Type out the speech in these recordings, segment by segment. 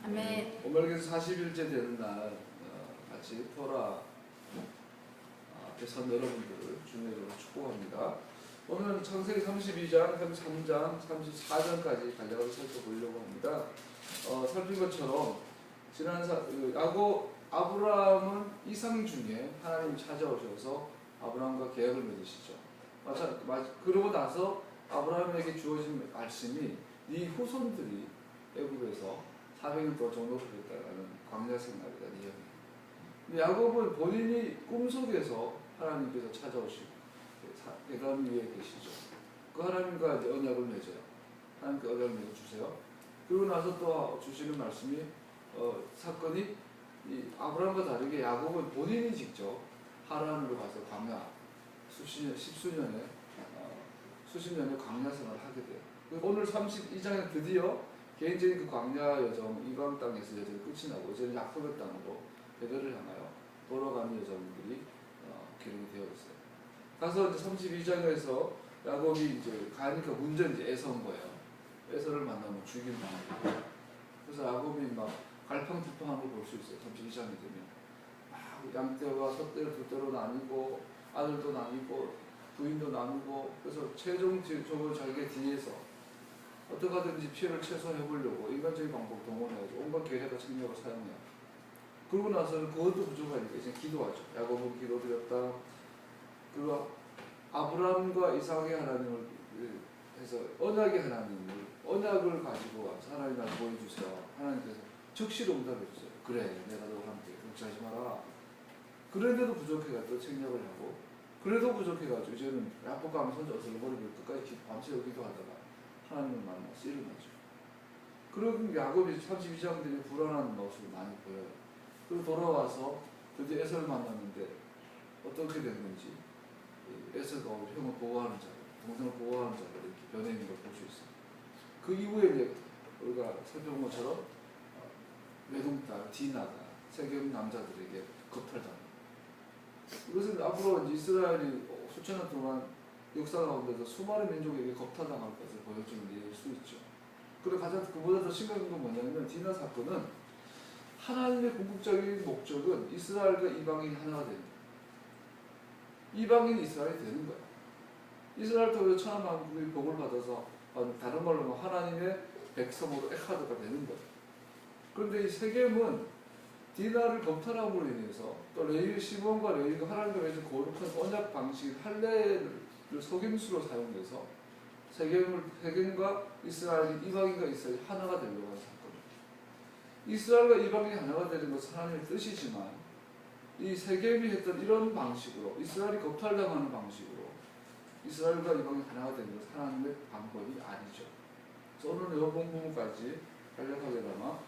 아멘. 오멜게서 40일째 되는 날 같이 토라 앞에 선 여러분들을 주님의 이름으로 축복합니다. 오늘은 창세기 32장, 33장, 34장까지 간략하게 살펴보려고 합니다. 살핀 것처럼 지난 아브라함은 이상 중에 하나님이 찾아오셔서 아브라함과 계약을 맺으시죠. 그러고 나서 아브라함에게 주어진 말씀이 네 후손들이 애굽에서 400년 동안 정복을 했다는 광야 생활이다 이야기. 야곱은 본인이 꿈속에서 하나님께서 찾아오시고 대감 위에 계시죠. 그 하나님과 이제 언약을 맺어요. 하나님께 언약을 맺어주세요. 그리고 나서 또 주시는 말씀이 사건이 이 아브라함과 다르게 야곱은 본인이 직접 하란으로 가서 광야 수십 년의 광야 생활을 하게 돼요. 오늘 32장에 드디어 개인적인 그 광야 여정, 이방 땅에서 여정이 끝이 나고 이제 약속의 땅으로 베델을 향하여 돌아가는 여정들이 기록이 되어 있어요. 가서 이제 32장에서 야곱이 이제 가니까 문제는 이제 에서인 거예요. 에서를 만나면 죽일 망하고. 그래서 야곱이 막 갈팡질팡한 걸 볼 수 있어요. 32장이 되면 막 양떼와 숫대를 두 떼로 나뉘고 아들도 나뉘고 부인도 나누고. 그래서 최종 적으로 자기가 뒤에서 어떻게 하든지 피해를 최소화해 보려고 인간적인 방법 동원해가지고 온갖 계략과 책략을 사용해요. 그러고 나서는 그것도 부족하니까 이제 기도하죠. 야곱은 기도드렸다. 그리고 아브라함과 이삭의 하나님을 해서 언약의 하나님을 언약을 가지고 와서 하나님 나를 보여주세요. 하나님께서 즉시로 응답해 주세요. 그래, 내가 너와 함께 걱정하지 마라. 그런데도 부족해가지고 책략을 하고, 그래도 부족해가지고 이제는 야곱과 손자 어슬버리고 끝까지 밤새 기도하다가 하나님을 만나 씨를 맺죠. 그러면 야곱이 32장 되면 불안한 모습을 많이 보여요. 그리고 돌아와서 드디어 에서를 만났는데 어떻게 된 건지 에서가 형을 보호하는 자로, 동생을 보호하는 자로 이렇게 변해 있는 걸 볼 수 있어요. 그 이후에 이제 우리가 살펴본 것처럼 외동딸 디나가 세겜 남자들에게 겁탈당합니다. 이것은 앞으로 이스라엘이 수천 년 동안 역사 가운데서 수많은 민족에게 겁탈당할 것을 보여주는 예일 수 있죠. 그리고 가장 그보다 더 심각한 건 뭐냐면 디나 사건은 하나님의 궁극적인 목적은 이스라엘과 이방인이 하나가 되는 거예요. 이방인이 이스라엘이 되는 거예요. 이스라엘 통해서 천하 만국의 복을 받아서 다른 말로 하나님의 백성으로 에카드가 되는 거예요. 그런데 이 세겜은 디나를 겁탈함으로 인해서 또 레위 시몬과 레위가 하나님과 맺은 거룩한 언약 방식 할례를 속임수로 사용해서 세겜과 이스라엘이 이방인과 이스라엘이 하나가 되려고 하는 사건입니다. 이스라엘과 이방인이 하나가 되는 것은 하나님의 뜻이지만 이 세겜이 했던 이런 방식으로 이스라엘이 겁탈당하는 방식으로 이스라엘과 이방인이 하나가 되는 것은 하나님의 방법이 아니죠. 그래서 오늘 이 부분까지 간략하게 담아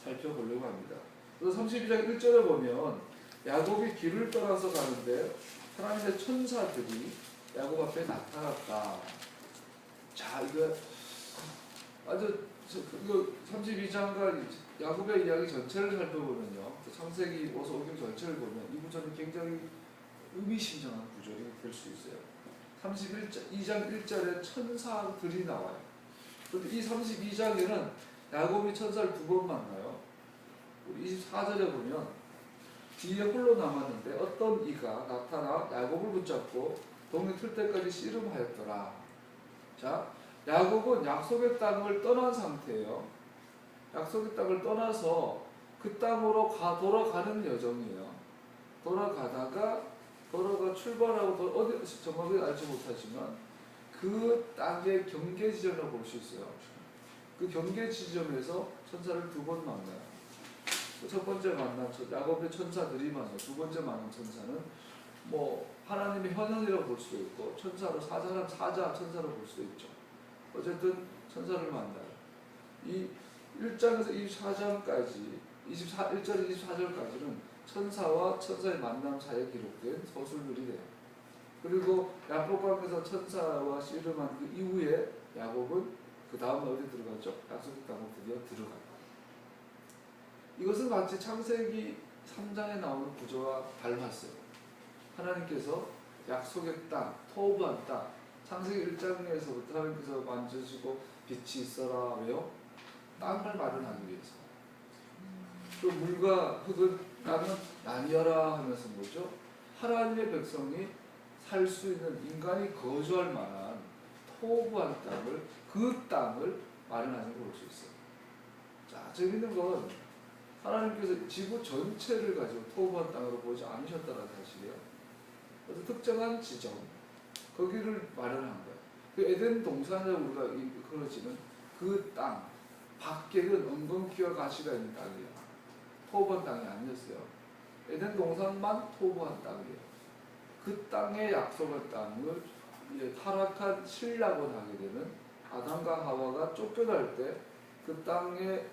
살펴보려고 합니다. 그래서 32장 1절에 보면 야곱이 길을 떠나서 가는데 하나님의 천사들이 야곱 앞에 나타났다. 자, 이거 아주 이거 32장과 야곱의 이야기 전체를 살펴보면요, 창세기 5장 전체를 보면 이 구절은 굉장히 의미심장한 구절이 될 수 있어요. 32장 1절에 천사들이 나와요. 그런데 이 32장에는 야곱이 천사를 두 번 만나요. 우리 24절에 보면 뒤에 홀로 남았는데 어떤 이가 나타나 야곱을 붙잡고 동이 틀 때까지 씨름하였더라. 자, 야곱은 약속의 땅을 떠난 상태예요. 약속의 땅을 떠나서 그 땅으로 돌아가는 여정이에요. 돌아가 출발하고 어디 정확히 알지 못하지만 그 땅의 경계 지점이라고 볼 수 있어요. 그 경계 지점에서 천사를 두 번 만나요. 첫 번째 만난 야곱의 천사들이 만나, 두 번째 만난 천사는 뭐 하나님의 현현이라고 볼 수도 있고 천사로 사자 천사로 볼 수도 있죠. 어쨌든 천사를 만나요. 이 1장에서 24장까지 1절 24절까지는 천사와 천사의 만남 사이에 기록된 서술들이 돼요. 그리고 야복강에서 천사와 씨름한 그 이후에 야곱은 그 다음에 어디 들어갔죠? 약속의 땅으로 드디어 들어가요. 이것은 마치 창세기 3장에 나오는 구조와 닮았어요. 하나님께서 약속의 땅, 토부한 땅, 창세기 1장에서부터 하나님께서 만져주고 빛이 있어라. 왜요? 땅을 마련하기 위해서. 또 물과 흙은 땅은 나뉘어라 하면서 뭐죠? 하나님의 백성이 살 수 있는, 인간이 거주할 만한 토부한 땅을, 그 땅을 마련하는 걸 볼 수 있어요. 자, 재밌는 건 하나님께서 지구 전체를 가지고 토부한 땅으로 보지 않으셨다는 사실이에요. 그래서 특정한 지점, 거기를 마련한 거예요. 그 에덴 동산에 우리가 그려지는 그 땅 밖에는 엉겅퀴와 가시가 있는 땅이에요. 토부한 땅이 아니었어요. 에덴 동산만 토부한 땅이에요. 그 땅의 약속의 땅을 이제 타락한 신락을 하게 되는 아담과 하와가 쫓겨날 때 그 땅의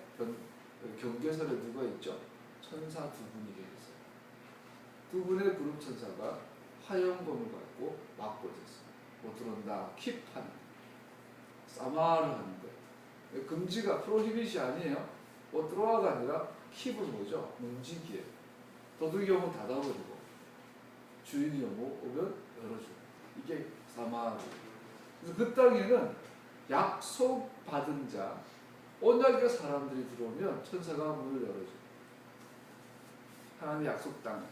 경계선에 누가 있죠? 천사 두 분이 계셨어요. 두 분의 그룹 천사가 화염검을 갖고 막고 있었어요. 못 들어온다, 킵하는, 사마를 하는 거예요. 금지가 프로히빗이 아니에요. 못 들어와가 아니라 킵은 뭐죠? 문지기예요. 도둑이 오면 닫아버리고 주인이 오면 열어주고, 이게 사마르. 그래서 그 땅에는 약속받은 자, 언약의 사람들이 들어오면 천사가 문을 열어줘요. 하나님의 약속 땅에.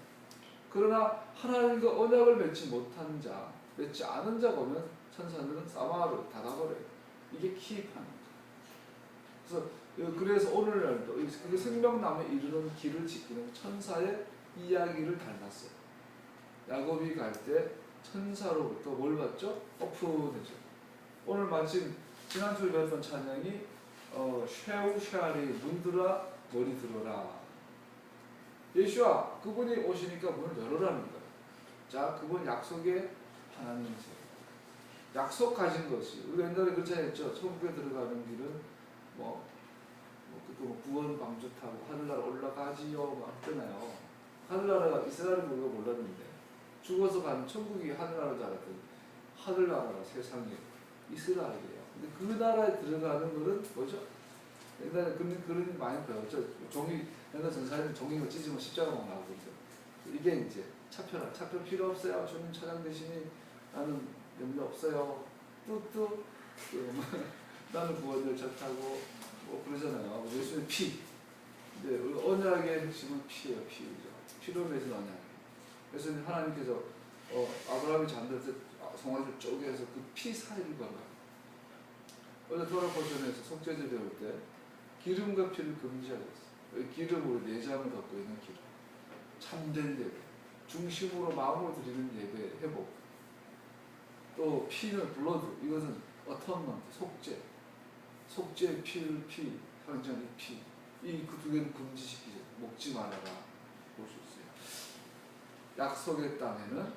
그러나 하나님과 언약을 맺지 못한 자, 맺지 않은 자가 오면 천사들은 사마르 닫아버려요. 이게 킵하는 거죠. 그래서 오늘날도 그 생명나무에 이르는 길을 지키는 천사의 이야기를 닮았어요. 야곱이 갈 때 천사로부터 뭘 받죠? 오픈해줘. 오늘 마침 지난주에 배웠던 찬양이 쉐우샤리 문들아 머리 들어라. 예수와 그분이 오시니까 문을 열어라는 거예요. 자, 그분 약속의 하나님이세요. 약속 가진 것이, 우리 옛날에 그렇게 했죠. 천국에 들어가는 길은 그때 구원 방주 타고 하늘나라 올라가지요 막 했잖아요. 하늘나라가 이스라엘은 우리가 몰랐는데 죽어서 가는 천국이 하늘나라인 줄 알았더니 하늘나라가 세상에 이스라엘이에요. 근데 그 나라에 들어가는 것은 뭐죠? 옛날에 그런 많이 배웠죠. 종이, 옛날 전사에는 종이를 찢으면 십자가만 나오거든요. 이게 이제 차표라. 차표 필요 없어요. 주님 차장 대신에 나는 염려 없어요. 뚜뚜 나는 구원을 접하고 뭐 그러잖아요. 예수의 피. 이제 언약의 핵심은 피예요. 피죠. 피로 맺은 언약. 그래서 하나님께서 아브라함이 잠들 때 송아지를 쪼개서 그 피 사이를 걸어요. 어제 토라포션에서 속죄제 배울 때 기름과 피를 금지하였어요. 기름으로 내장을 갖고 있는 기름. 참된 예배. 중심으로 마음으로 드리는 예배 회복. 또 피는 블러드. 이것은 어턴먼트, 속죄. 속죄의 피를 피, 항전의 피. 이 그 두 개는 금지시키죠. 먹지 말아라. 볼 수 있어요. 약속의 땅에는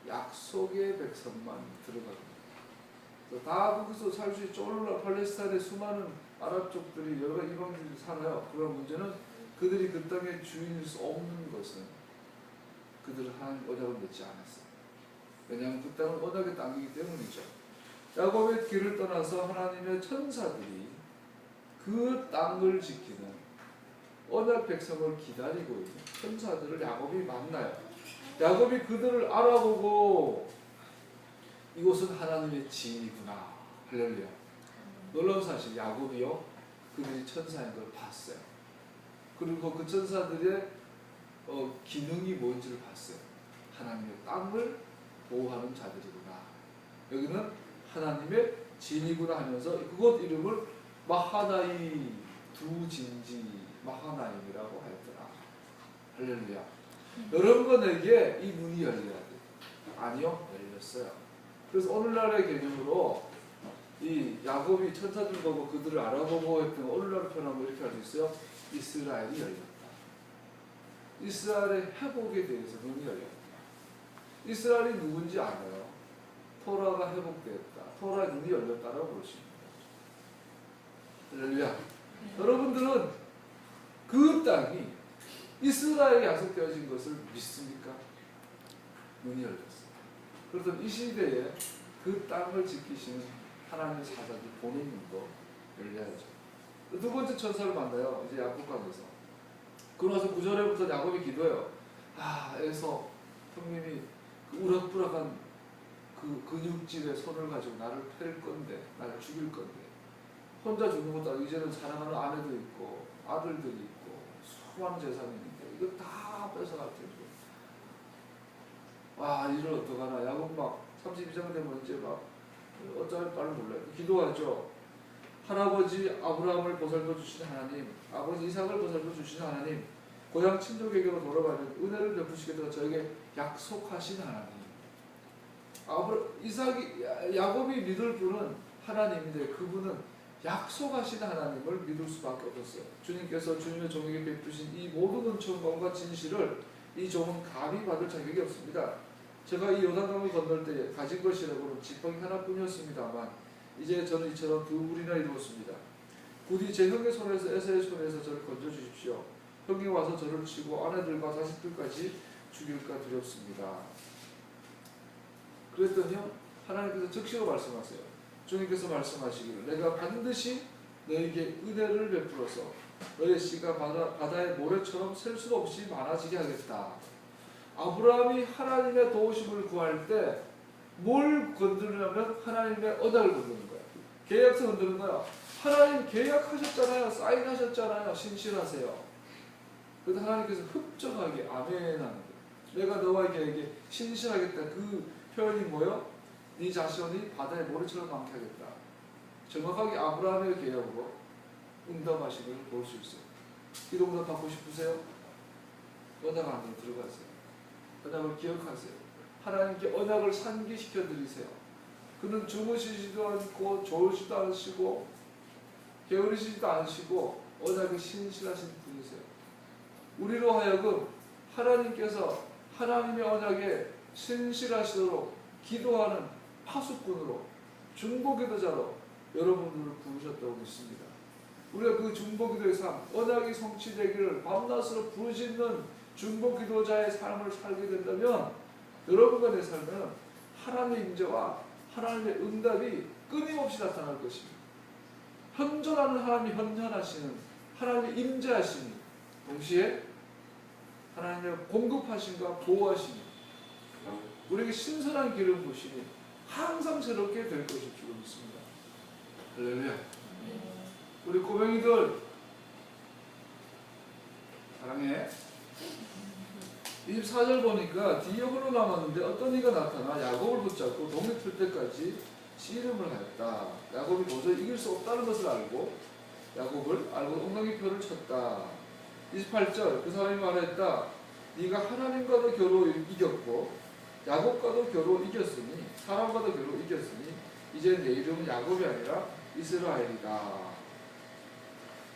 약속의 백성만 들어갑니다. 다 거기서 살 수 있죠. 오늘날 팔레스타인의 수많은 아랍족들이 여러 이방인들이 살아요. 그런 문제는 그들이 그 땅의 주인일 수 없는 것은 그들은 하나님 언약을 맺지 않았어요. 왜냐하면 그 땅은 언약의 땅이기 때문이죠. 야곱의 길을 떠나서 하나님의 천사들이 그 땅을 지키는 언약 백성을 기다리고 있는 천사들을 야곱이 만나요. 야곱이 그들을 알아보고 이곳은 하나님의 지이구나. 할렐루야. 놀라운 사실, 야곱이요 그들이 천사인 걸 봤어요. 그리고 그 천사들의 기능이 뭔지를 봤어요. 하나님의 땅을 보호하는 자들이구나. 여기는 하나님의 진이구나 하면서 그곳 이름을 마하나임, 두 진지 마하나임이라고 하였더라. 할렐루야. 여러분에게 이 문이 열려야 돼요. 아니요, 열렸어요. 그래서 오늘날의 개념으로 이 야곱이 천사들 보고 그들을 알아보고 했던 오늘날 표현하면 이렇게 할 수 있어요. 이스라엘이 열렸다. 이스라엘의 회복에 대해서 눈이 열렸다. 이스라엘이 누군지 알아요. 토라가 회복되었다. 토라의 눈이 열렸다라고 부르십니다. 할렐루야. 여러분들은 그 땅이 이스라엘에 약속되어진 것을 믿습니까? 눈이 열렸어요. 그래서 이 시대에 그 땅을 지키시는 하나님의 사자들 보는 눈도 열려야죠. 두 번째 천사를 만나요. 이제 야곱강에서. 그러면서 9절에부터 야곱이 기도해요. 에서 형님이 그 우락부락한 그 근육질의 손을 가지고 나를 팰 건데, 나를 죽일 건데, 혼자 죽는 것도 아니고 이제는 사랑하는 아내도 있고 아들들이 있고 수많은 재산이 있는데 이거 다 뺏어갈 텐데 와 이를 어떡하나. 야곱 막 32장 되면 이제 막 어쩔 바를 몰라요. 기도하죠. 할아버지 아브라함을 보살펴 주신 하나님, 아버지 이삭을 보살펴 주신 하나님, 고향 친족에게로 돌아가는 은혜를 베푸시겠다고 저에게 약속하신 하나님. 야곱이 믿을 분은 하나님인데 그분은 약속하신 하나님을 믿을 수밖에 없었어요. 주님께서 주님의 종에게 베푸신 이 모든 은총과 진실을 이 종은 감히 받을 자격이 없습니다. 제가 이 요단강을 건널 때 가진 것이라고는 지팡이 하나뿐이었습니다만 이제 저는 이처럼 두 무리나 이루었습니다. 부디 제 형의 손에서 에사의 손에서 저를 건져주십시오. 형이 와서 저를 치고 아내들과 자식들까지 죽일까 두렵습니다. 그랬더니 하나님께서 즉시로 말씀하세요. 주님께서 말씀하시기를 내가 반드시 너에게 은혜를 베풀어서 너의 씨가 바다의 모래처럼 셀 수 없이 많아지게 하겠다. 아브라함이 하나님의 도우심을 구할 때 뭘 건드리냐면 하나님의 언약을 건드는 거야. 계약서 건드는 거야. 하나님 계약하셨잖아요. 사인하셨잖아요. 신실하세요. 그래서 하나님께서 흡족하게 아멘 하는 거야. 내가 너와 계획에 신실하겠다. 그 표현이 뭐예요? 네 자손이 바다의 모래처럼 많게 하겠다. 정확하게 아브라함의 계약으로 응답하시는 걸 볼 수 있어요. 기도 응답 받고 싶으세요? 언약 안에 들어가세요. 언약을 기억하세요. 하나님께 언약을 상기시켜 드리세요. 그는 주무시지도 않고 졸지도 않으시고 게으르시지도 않으시고 언약에 신실하신 분이세요. 우리로 하여금 하나님께서 하나님의 언약에 신실하시도록 기도하는 파수꾼으로 중보기도자로 여러분들을 부르셨다고 믿습니다. 우리가 그 중보기도의 삶, 언약이 성취되기를 밤낮으로 부르짖는 중보기도자의 삶을 살게 된다면 여러분과 내 삶은 하나님의 임재와 하나님의 응답이 끊임없이 나타날 것입니다. 현존하는 하나님이 현존하시는 하나님의 임재하심이 동시에 하나님의 공급하심과 보호하심이 우리에게 신선한 기름 부심이 항상 새롭게 될 것일 줄 믿습니다. 할렐루야. 우리 꼬맹이들 사랑해. 24절 보니까 뒤에 흘러남았는데 어떤 이가 나타나 야곱을 붙잡고 동이 틀 때까지 씨름을 하였다. 야곱이 도저히 이길 수 없다는 것을 알고 야곱을 알고 엉덩이 표를 쳤다. 28절 그 사람이 말했다. 네가 하나님과도 겨루 이겼고 야곱과도 겨루 이겼으니 사람과도 겨루 이겼으니 이제 내 이름은 야곱이 아니라 이스라엘이다.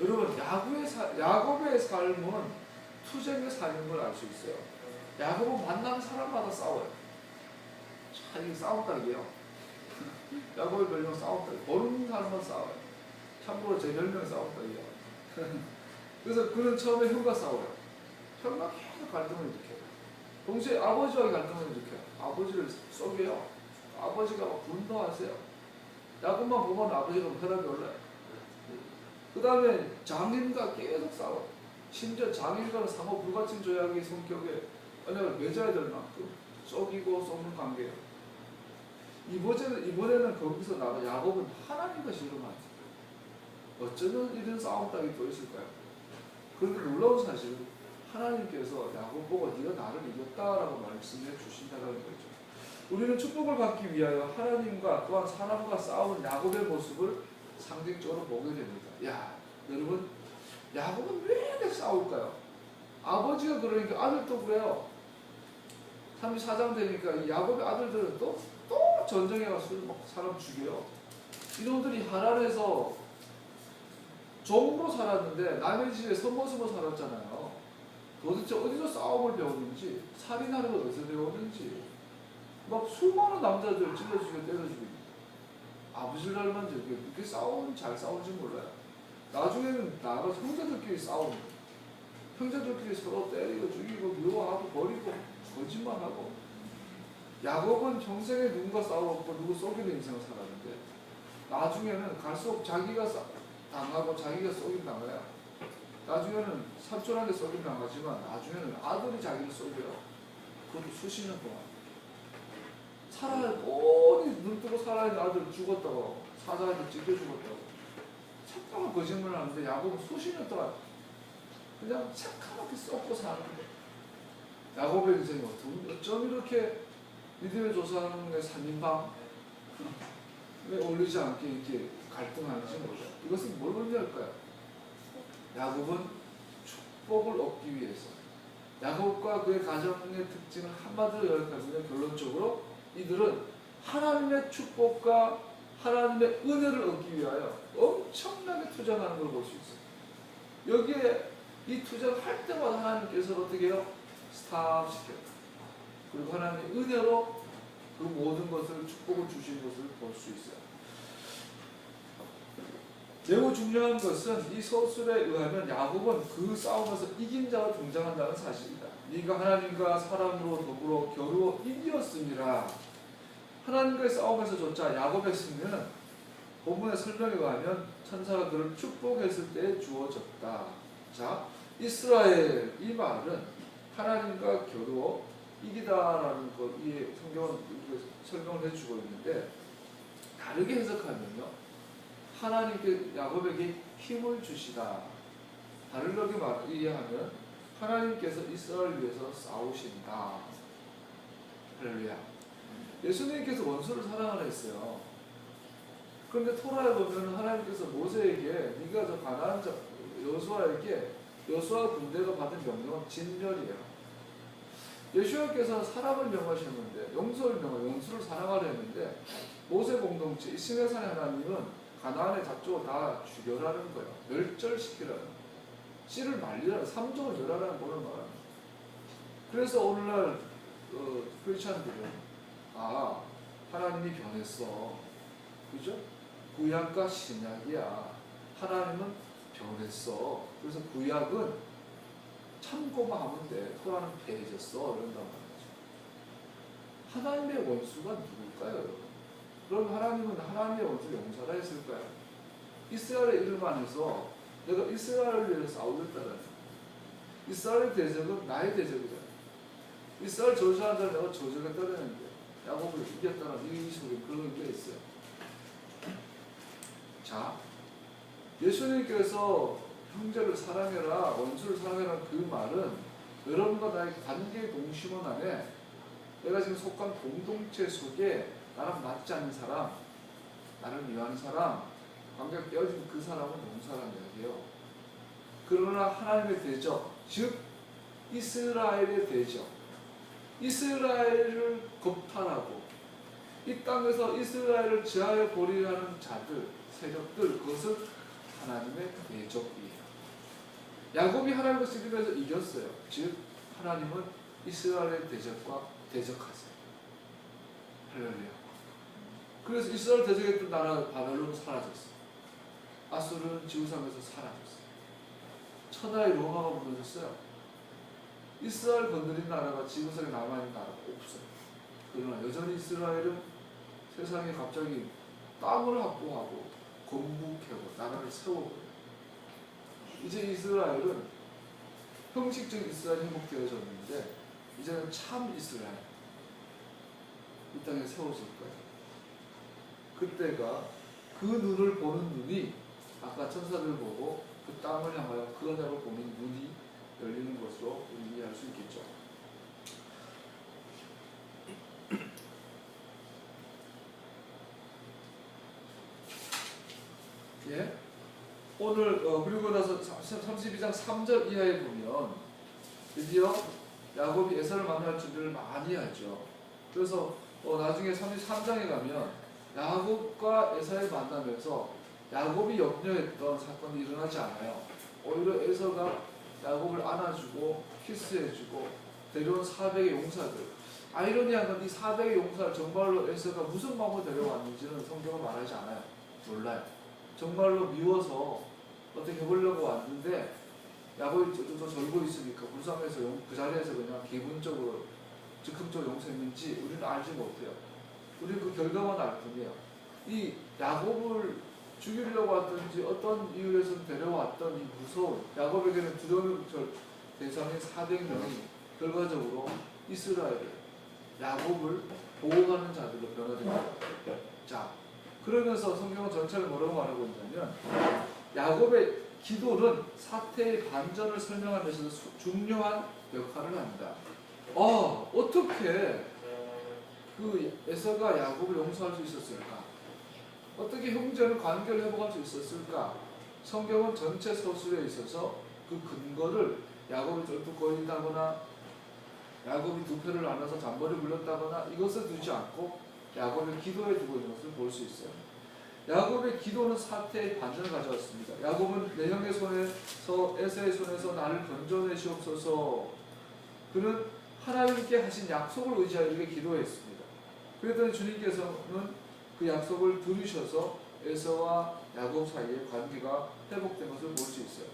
여러분 야곱의 삶은 투쟁의 삶인 걸 알 수 있어요. 야곱은 만나는 사람마다 싸워요. 자, 이게 싸웠다 이게요. 야곱의 별명 싸웠다. 모르는 사람만 싸워요. 참고로 제 별명 싸웠다 이게요. 그래서 그는 처음에 형과 싸워요. 형과 계속 갈등을 일으켜요. 동시에 아버지와 갈등을 일으켜요. 아버지를 쏘게요. 아버지가 막 분노하세요. 야곱만 보면 아버지가 혈압이 올라요. 그 다음에 장인과 계속 싸워요. 심지어 장인과는 상호 불가침 조약의 성격에 언약을 맺어야 될 만큼 쏘기고 쏘는 관계예요. 이번에는 거기서 나가 야곱은 하나님과 씨름하지. 어쩌면 이런 싸움 따위 또 있을까요? 그런데 놀라운 사실은 하나님께서 야곱 보고 네가 나를 이겼다라고 말씀해 주신다는 거죠. 우리는 축복을 받기 위하여 하나님과 또한 사람과 싸우는 야곱의 모습을 상징적으로 보게 됩니다. 야, 여러분, 야곱은 왜 이렇게 싸울까요? 아버지가 그러니까 아들도 그래요. 34장 되니까 이 야곱의 아들들은 또 전쟁에 가서 막 사람 죽여요. 이놈들이 하란에서 종으로 살았는데 남의 집에 선모습으로 살았잖아요. 도대체 어디서 싸움을 배웠는지, 살인하는 걸 어디서 배웠는지, 막 수많은 남자들 찔러주고 때려주고. 아버지를 닮았는지 그렇게 잘 싸우는지 몰라요. 나중에는 나가 형제들끼리 싸우는 거예요. 형제들끼리 서로 때리고 죽이고 미워하고 버리고 거짓말하고. 야곱은 평생에 누군가 싸웠고 누구 쏘기는 인생을 살았는데 나중에는 갈수록 자기가 당하고 자기가 쏘긴 당해요. 나중에는 삼촌한테 쏘긴 당하지만 나중에는 아들이 자기를 쏘고요. 그것도 수십 년 동안. 뻔히 눈 뜨고 살아있는 아들 죽었다고 사자한테 찢겨 죽었다고. 새까만 거짓말을 하는데 야곱은 수십 년 동안 그냥 새까맣게 썩고 사는 거예요. 야곱의 인생이 어쩜 이렇게 믿음의 조상의 3인방 왜 어울리지 않게 이렇게 갈등하는지 모르죠. 이것은 뭘 의미할까요? 야곱은 축복을 얻기 위해서 야곱과 그의 가정의 특징을 한마디로 요약하면 결론적으로 이들은 하나님의 축복과 하나님의 은혜를 얻기 위하여 엄청나게 투자하는 걸 볼 수 있어요. 여기에 이 투자를 할 때마다 하나님께서 어떻게 해요? 스탑시켜요. 그리고 하나님의 은혜로 그 모든 것을 축복을 주신 것을 볼 수 있어요. 매우 중요한 것은 이 서술에 의하면 야곱은 그 싸움에서 이긴 자로 등장한다는 사실이다. 네가 하나님과 사람으로 더불어 겨루어 이겼음이라. 하나님과의 싸움에서조차 야곱의 승리는 본문의 설명에 의하면 천사가 그를 축복했을 때 주어졌다. 자, 이스라엘 이 말은 하나님과 겨루어 이기다라는 것, 이 성경은 설명을 해주고 있는데 다르게 해석하면요. 하나님께 야곱에게 힘을 주시다. 다르게 이해하면 하나님께서 이스라엘을 위해서 싸우신다. 할렐루야. 예수님께서 원수를 사랑하라 했어요. 그런데 토라에 보면 하나님께서 모세에게 네가 저 가나안 자 여호수아에게 여호수아 군대가 받은 명령은 진멸이에요. 예수님께서 사람을 명하셨는데 원수를 사랑하려 했는데 모세 공동체 이 시내산의 하나님은 가나안의 족속을 다 죽여라는 거예요. 멸절시키라는 거예요. 씨를 말리라는, 삼족을 멸하라는 그런 말합니다. 그래서 오늘날 크리스찬들은 하나님이 변했어. 그죠? 구약과 신약이야. 하나님은 변했어. 그래서 구약은 참고만 하면 돼. 토라는 패해졌어. 이런단 말이죠. 하나님의 원수가 누굴까요, 여러분? 그럼 하나님은 하나님의 원수를 용서라 했을까요? 이스라엘의 이름만 해서 내가 이스라엘을 위해서 싸우겠다는 이스라엘의 대적은 나의 대적이다. 이스라엘 저주하는 자를 내가 저주하겠다는데 야곱을 이겼다는 이 소리 그런 의미가 있어요. 자, 예수님께서 형제를 사랑해라, 원수를 사랑해라 그 말은 여러분과 나의 관계 동심원 안에 내가 지금 속한 공동체 속에 나랑 맞지 않는 사람, 나를 위한 사람, 관계가 깨어진 그 사람은 용서라는 이야기예요. 그러나 하나님의 대적, 즉 이스라엘의 대적, 이스라엘을 겁탈하고 이 땅에서 이스라엘을 제하여 버리려는 자들, 세력들, 그것은 하나님의 대적이에요. 야곱이 하나님과 싸움에서 이겼어요. 즉 하나님은 이스라엘의 대적과 대적하세요. 할렐루야. 그래서 이스라엘 대적했던 나라 바벨론은 사라졌어요. 아수르는 지구상에서 사라졌어요. 천하의 로마가 무너졌어요. 이스라엘 건드린 나라가 지구상에 남아있는 나라가 없어요. 그러나 여전히 이스라엘은 세상에 갑자기 땅을 확보하고 건국하고 나라를 세워버려요. 이제 이스라엘은 형식적인 이스라엘이 회복되어졌는데 이제는 참 이스라엘 이 땅에 세워질 거예요. 그때가 그 눈을 보는 눈이 아까 천사들을 보고 그 땅을 향하여 그 언약을 보는 눈이 열리는 것으로 이해할 수 있겠죠. 예? 오늘 그리고 나서 32장 3절 이하에 보면 드디어 야곱이 에사를 만날 준비를 많이 하죠. 그래서 나중에 33장에 가면 야곱과 에사를 만나면서 야곱이 염려했던 사건이 일어나지 않아요. 오히려 에서가 야곱을 안아주고 키스해주고 데려온 400의 용사들. 아이러니한 건 이 400의 용사를 정말로 에서가 무슨 마음으로 데려왔는지는 성경은 말하지 않아요. 몰라요. 정말로 미워서 어떻게 해보려고 왔는데 야곱이 저 절고 있으니까 불쌍해서 그 자리에서 그냥 기분적으로 즉흥적으로 용서했는지 우리는 알지 못해요. 우리는 그 결과만 알 뿐이에요. 이 야곱을 죽이려고 왔든지 어떤 이유에서 데려왔던 이 무서운 야곱에게는 두려움의 대상인 400명이 결과적으로 이스라엘 야곱을 보호하는 자들로 변화됩니다. 자, 그러면서 성경은 전체를 뭐라고 말하고 있냐면 야곱의 기도는 사태의 반전을 설명하면서 중요한 역할을 합니다. 어떻게 그 에서가 야곱을 용서할 수 있었을까? 어떻게 형제는 관계를 회복할 수 있었을까? 성경은 전체 서술에 있어서 그 근거를 야곱이 쫄뚝거린다거나 야곱이 두 표를 나눠서 잔머리 굴렸다거나 이것을 두지 않고 야곱의 기도에 두고 있는 것을 볼 수 있어요. 야곱의 기도는 사태의 반전을 가져왔습니다. 야곱은 내 형의 손에서 에서의 손에서 나를 건져내시옵소서. 그는 하나님께 하신 약속을 의지하여 이렇게 기도했습니다. 그랬더니 주님께서는 그 약속을 들으셔서 에서와 야곱 사이의 관계가 회복된 것을 볼 수 있어요.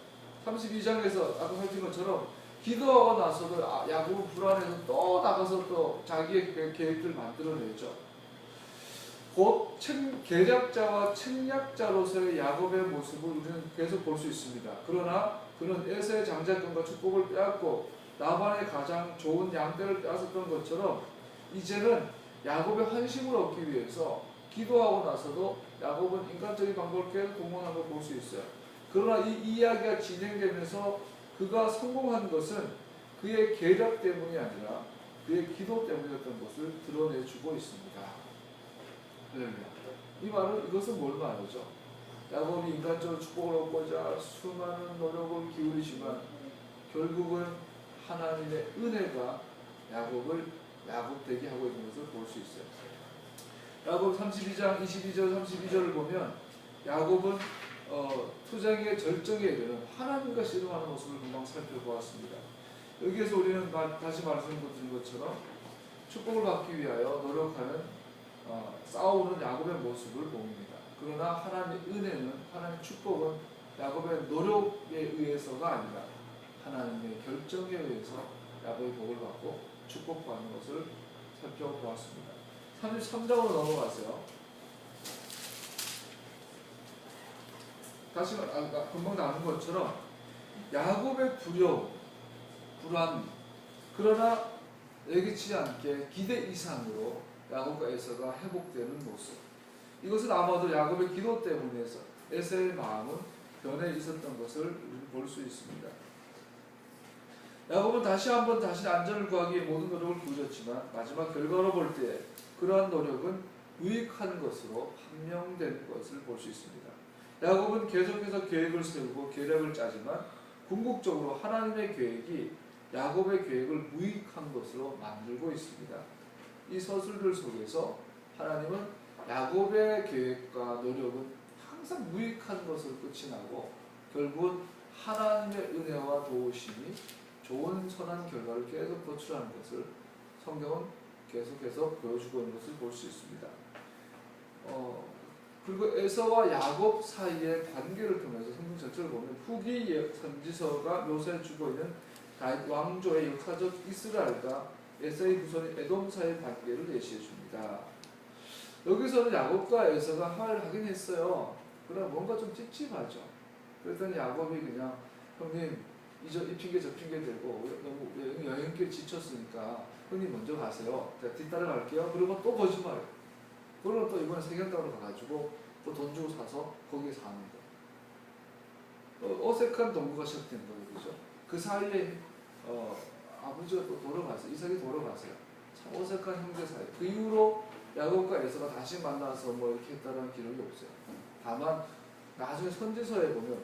32장에서 아까 살핀 것처럼 기도하고 나서도 야곱은 불안해서 또 나가서 또 자기의 계획들을 만들어내죠. 곧 계략자와 책략자로서의 야곱의 모습을 우리는 계속 볼 수 있습니다. 그러나 그는 에서의 장자권과 축복을 빼앗고 라반의 가장 좋은 양떼를 빼앗았던 것처럼 이제는 야곱의 환심을 얻기 위해서 기도하고 나서도 야곱은 인간적인 방법을 계속 동원한 걸 볼 수 있어요. 그러나 이 이야기가 진행되면서 그가 성공한 것은 그의 계략 때문이 아니라 그의 기도 때문이었던 것을 드러내주고 있습니다. 이 말은 이것은 뭘 말하죠? 야곱이 인간적으로 축복을 얻고자 수많은 노력을 기울이지만 결국은 하나님의 은혜가 야곱을 야곱되게 하고 있는 것을 볼 수 있어요. 야곱 32장 22절 32절을 보면 야곱은 투쟁의 절정에 이르는 하나님과 씨름하는 모습을 금방 살펴보았습니다. 여기에서 우리는 다시 말씀드린 것처럼 축복을 받기 위하여 노력하는 싸우는 야곱의 모습을 봅니다. 그러나 하나님의 은혜는, 하나님의 축복은 야곱의 노력에 의해서가 아니라 하나님의 결정에 의해서 야곱의 복을 받고 축복받는 것을 살펴보았습니다. 33장으로 넘어가세요. 다시 금방 나눈 것처럼 야곱의 두려움, 불안, 그러나 예기치 않게 기대 이상으로 야곱과 에서가 회복되는 모습. 이것은 아마도 야곱의 기도 때문에서 에서의 마음은 변해 있었던 것을 우리는 볼 수 있습니다. 야곱은 다시 한번 안전을 구하기 위해 모든 노력을 기울였지만 마지막 결과로 볼 때 그러한 노력은 유익한 것으로 판명된 것을 볼 수 있습니다. 야곱은 계속해서 계획을 세우고 계략을 짜지만 궁극적으로 하나님의 계획이 야곱의 계획을 무익한 것으로 만들고 있습니다. 이 서술들 속에서 하나님은 야곱의 계획과 노력은 항상 무익한 것으로 끝이 나고 결국은 하나님의 은혜와 도우심이 좋은 선한 결과를 계속 도출하는 것을 성경은 계속해서 보여주고 있는 것을 볼 수 있습니다. 그리고 에서와 야곱 사이의 관계를 통해서 성경 전체를 보면 후기 선지서가 묘사해주고 있는 다윗 왕조의 역사적 이스라엘과 에서의 후손인 에돔 사이의 관계를 예시해 줍니다. 여기서는 야곱과 에서가 화해를 하긴 했어요. 그러나 뭔가 좀 찝찝하죠. 그랬더니 야곱이 그냥 형님 이 핑계 저 핑계 대고 너무 여행길 지쳤으니까 형님 먼저 가세요. 제가 뒤따라갈게요. 그러고 또 거짓말해요. 그러고 또 이번에 세견당으로 가가지고 또 돈 주고 사서 거기에 사는 거. 어색한 동거가 시작된 거예요. 그죠? 그 사이에 아버지가 또 돌아가세요. 이삭이 돌아가세요. 참 어색한 형제 사이. 그 이후로 야곱과 에서가 다시 만나서 뭐 이렇게 했다는 기록이 없어요. 다만 나중에 선지서에 보면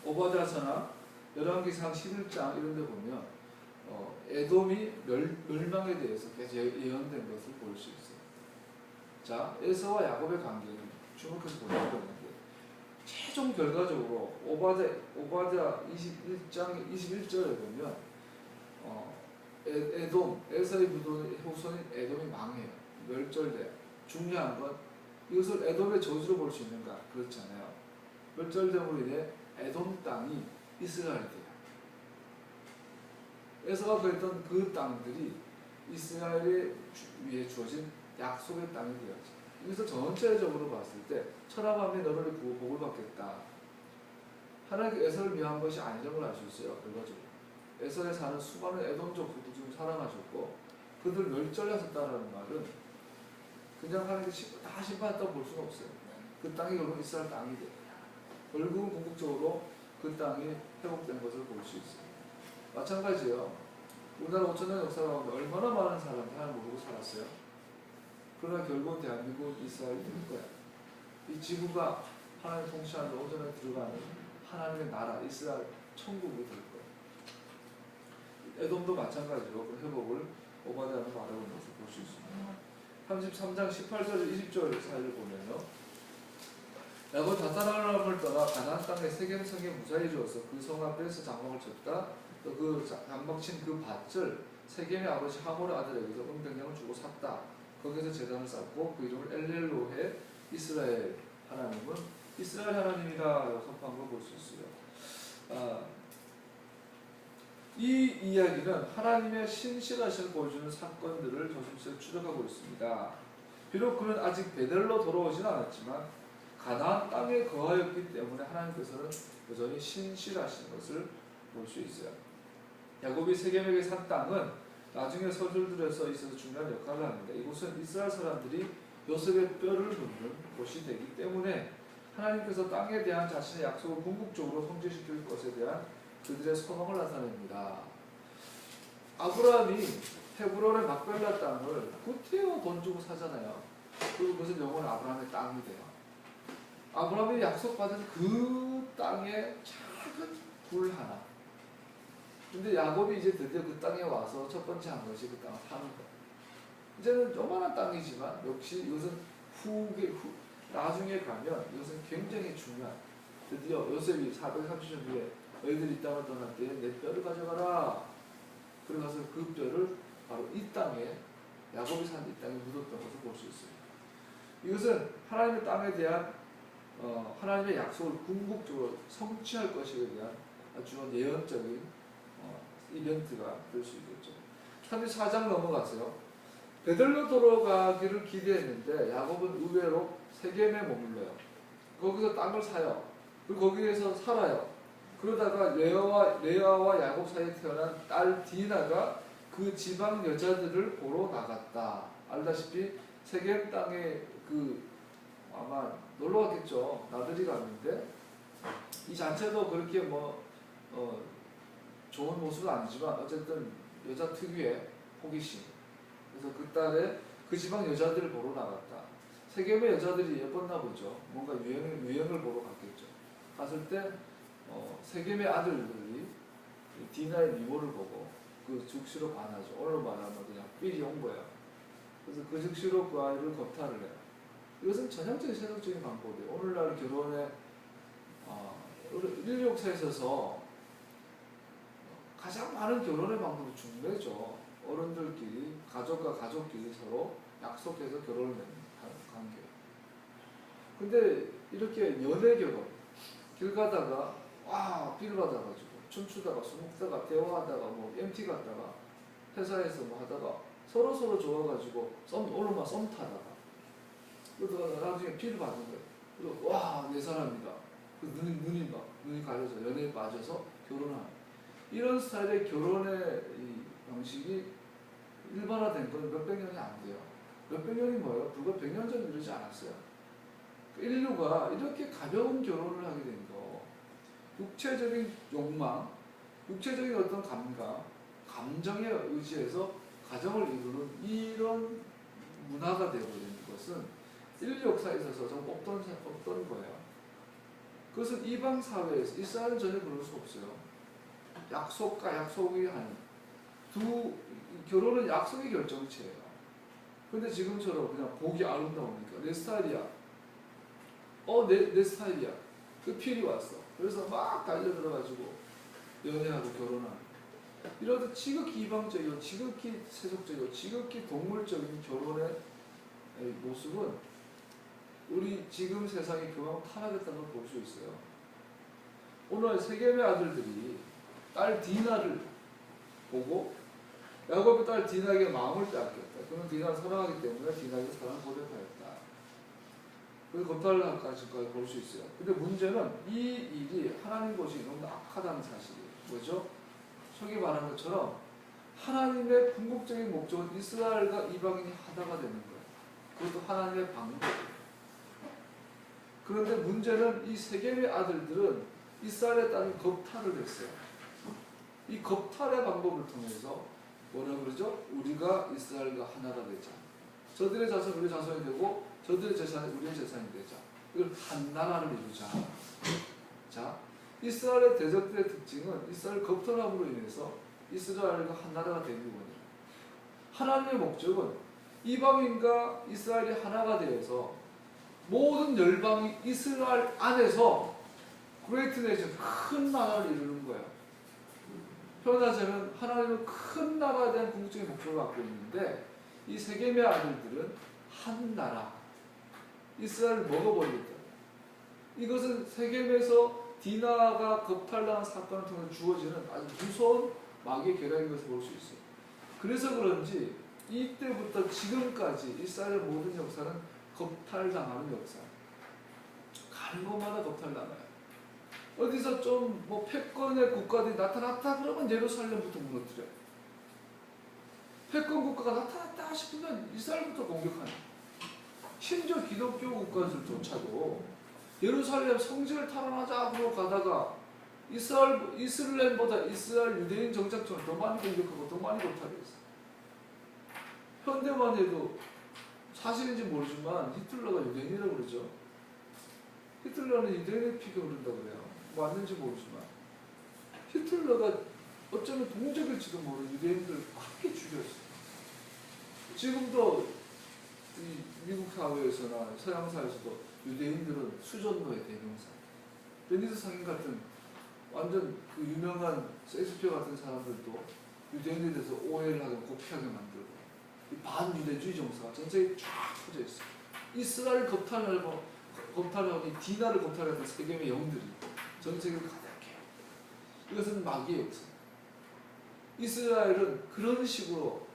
오바댜서나 열왕기상 11장 이런 데 보면 에돔이 멸망에 대해서 계속 예언된 것을 볼 수 있어요. 자, 에서와 야곱의 관계는 주목해서 보셔야 되는데 최종 결과적으로 오바댜 21장 21절에 보면 에돔, 에서의 후손인 에돔이 망해요. 멸절돼요. 중요한 건 이것을 에돔의 저주로 볼 수 있는가? 그렇지 않아요. 멸절됨으로 인해 에돔 땅이 이스라엘이 돼요. 에서가 그랬던 그 땅들이 이스라엘에 위해 주어진 약속의 땅이 되었죠. 그래서 전체적으로 봤을 때 천하만민이 너를 복을 받겠다. 하나님께 에서를 위한 것이 아니라는 걸 알 수 있어요. 결과적으로 에서에 사는 수많은 에돔족 그들을 사랑하셨고 그들 멸절하셨다는 말은 그냥 하나님께 다 심판했다고 볼 수는 없어요. 그 땅이 결국 이스라엘 땅이 돼요. 결국은 궁극적으로 그 땅이 회복된 것을 볼 수 있어요. 마찬가지예요. 우리나라 5천년 역사 가운데 얼마나 많은 사람이 하나님 모르고 살았어요. 그러나 결국은 대한민국 이스라엘이 될 거야. 이 지구가 하나님 통치 안에 온전하게 들어가는 하나님의 나라 이스라엘 천국이 될 거예요. 에돔도 마찬가지로 그 회복을 오바댜는 말하는 것을 볼 수 있습니다. 33장 18절 20절 사이를 보면요. 야곱 다사람을 떠나 가나안 땅의 세겜 성에 무사히 이르러서 그 성 앞에서 장막을 쳤다. 또 그 장막 친 그 밭을 세겜의 아버지 하몰의 아들에게서 은백령을 주고 샀다. 거기서 제단을 쌓고 그 이름을 엘렐로해 이스라엘 하나님은 이스라엘 하나님이라 선포한 걸 볼 수 있어요. 이 이야기는 하나님의 신실하심을 보여주는 사건들을 저술서에 추적하고 있습니다. 비록 그는 아직 베델로 돌아오진 않았지만 가나안 땅에 거하였기 때문에 하나님께서는 여전히 신실하신 것을 볼 수 있어요. 야곱이 세겜에게 산 땅은 나중에 서술들에서 있어서 중요한 역할을 합니다. 이곳은 이스라엘 사람들이 요셉의 뼈를 묻는 곳이 되기 때문에 하나님께서 땅에 대한 자신의 약속을 궁극적으로 성취시킬 것에 대한 그들의 소망을 나타냅니다. 아브라함이 헤브론의 막벨라 땅을 구태여 돈 주고 사잖아요. 그리고 그것은 영원히 아브라함의 땅이 돼요. 아브라함이 약속받은 그 땅에 작은 굴 하나. 근데 야곱이 이제 드디어 그 땅에 와서 첫 번째 한 것이 그 땅을 파는 거예요. 이제는 요만한 땅이지만 역시 이것은 나중에 가면 이것은 굉장히 중요한, 드디어 요셉이 430년 뒤에 너희들이 이 땅을 떠날 때에 내 뼈를 가져가라. 그래서 그 뼈를 바로 이 땅에 야곱이 산 이 땅에 묻었던 것을 볼 수 있습니다. 이것은 하나님의 땅에 대한 하나님의 약속을 궁극적으로 성취할 것에 대한 아주 예언적인 이벤트가 될 수 있겠죠. 34장 넘어가세요. 베들로 돌아가기를 기대했는데 야곱은 의외로 세겜에 머물러요. 거기서 땅을 사요. 그리고 거기에서 살아요. 그러다가 레아와 야곱 사이에 태어난 딸 디나가 그 지방 여자들을 보러 나갔다. 알다시피 세겜 땅에 아마 놀러 갔겠죠. 나들이 갔는데 이 자체도 그렇게 좋은 모습은 아니지만 어쨌든 여자 특유의 호기심. 그래서 그 딸의 그 지방 여자들을 보러 나갔다. 세겜의 여자들이 예뻤나 보죠. 뭔가 유행을 보러 갔겠죠. 갔을 때 세겜의 아들들이 디나의 미모를 보고 그 즉시로 반하죠. 오늘 말하면 그냥 삘이 온 거예요. 그래서 그 즉시로 그 아이를 겁탈을 해요. 이것은 전형적인 세속적인 방법이에요. 오늘날 결혼에 인류 역사에 있어서 가장 많은 결혼의 방법이 중매죠. 어른들끼리, 가족과 가족끼리 서로 약속해서 결혼을 맺는 관계. 근데 이렇게 연애 결혼, 길 가다가 비를 받아가지고 춤추다가 술 먹다가 대화하다가 MT 갔다가 회사에서 하다가 서로 좋아가지고 오늘만 썸 타다가 그러다가 나중에 비를 받은 거예요. 그리고 내 사람이다. 그 눈이 가려서 연애에 빠져서 결혼하는 이런 스타일의 결혼의 이 방식이 일반화된 건 몇백 년이 안 돼요. 몇백 년이 뭐예요? 불과 100년 전 이러지 않았어요. 인류가 이렇게 가벼운 결혼을 하게 된 거, 육체적인 욕망, 육체적인 어떤 감각, 감정에 의지해서 가정을 이루는 이런 문화가 되어버린 것은 인류 역사에 있어서 좀 없던 거예요. 그것은 이방 사회에서 이스라엘은 전혀 그럴 수 없어요. 약속과 약속이 하는 결혼은 약속의 결정체예요. 근데 지금처럼 그냥 보기 아름다우니까 내 스타일이야. 내 스타일이야. 그 필이 왔어. 그래서 막 달려들어가지고 연애하고 결혼하는. 이런 지극히 이방적이고 지극히 세속적이고 지극히 동물적인 결혼의 모습은 우리 지금 세상이 그만 타락했다는 걸 볼 수 있어요. 오늘 세겜의 아들들이 딸 디나를 보고 야곱의 딸 디나에게 마음을 빼앗겼다. 그는 디나를 사랑하기 때문에 디나에게 사랑을 고백하였다. 그래서 검탈까지 볼 수 있어요. 근데 문제는 이 일이 하나님 보시기에 너무 악하다는 사실이에요. 뭐죠? 저기 말한 것처럼 하나님의 궁극적인 목적은 이스라엘과 이방인이 하나가 되는 거예요. 그것도 하나님의 방법이에요. 그런데 문제는 이 세겜의 아들들은 이스라엘의 땅에 겁탈을 했어요. 이 겁탈의 방법을 통해서 뭐라 그러죠? 우리가 이스라엘과 하나가 되자. 저들의 자손 우리의 자손이 되고 저들의 재산이 우리의 재산이 되자. 이걸 한 나라를 이루자. 자, 이스라엘의 대적들의 특징은 이스라엘 겁탈함으로 인해서 이스라엘과 한 나라가 되기 원이에요. 하나님의 목적은 이방인과 이스라엘이 하나가 되어서 모든 열방이 이스라엘 안에서 그레이트 네이션, 큰 나라를 이루는 거예요. 표현하자면 하나님은 큰 나라에 대한 궁극적인 목표를 갖고 있는데 이 세겜의 아들들은 한 나라, 이스라엘을 먹어버리겠다. 이것은 세겜에서 디나가 겁탈당한 사건을 통해 주어지는 아주 무서운 마귀의 계략인 것을 볼 수 있어요. 그래서 그런지 이때부터 지금까지 이스라엘의 모든 역사는 겁탈당하는 역사. 가는 곳마다 겁탈당해요. 어디서 좀 뭐 패권의 국가들이 나타났다 그러면 예루살렘부터 무너뜨려요. 패권 국가가 나타났다 싶으면 이스라엘부터 공격하는. 심지어 기독교 국가들조차도 예루살렘 성지를 탈환하자고 가다가 이스라엘보다 이스라엘 유대인 정착촌을 더 많이 공격하고 더 많이 겁탈했어요. 현대만 해도 사실인지 모르지만 히틀러가 유대인이라고 그러죠. 히틀러는 유대인의 피가 흐른다고 그래요. 맞는지 모르지만 히틀러가 어쩌면 동족일지도 모르는 유대인들 크게 죽였어요. 지금도 이 미국 사회에서나 서양 사회에서도 유대인들은 수전노의 대명사. 베니스 상인 같은 완전 그 유명한 셰익스피어 같은 사람들도 유대인에 대해서 오해를 하고 곡피하게 만들고 이 반유대주의 정서가 전 세계에 쫙 퍼져 있어요. 이스라엘 겁탈하고 이 디나를 겁탈하는 세겜의 영들이 전 세계를 가득해요. 이것은 마귀의 역사. 이스라엘은 그런 식으로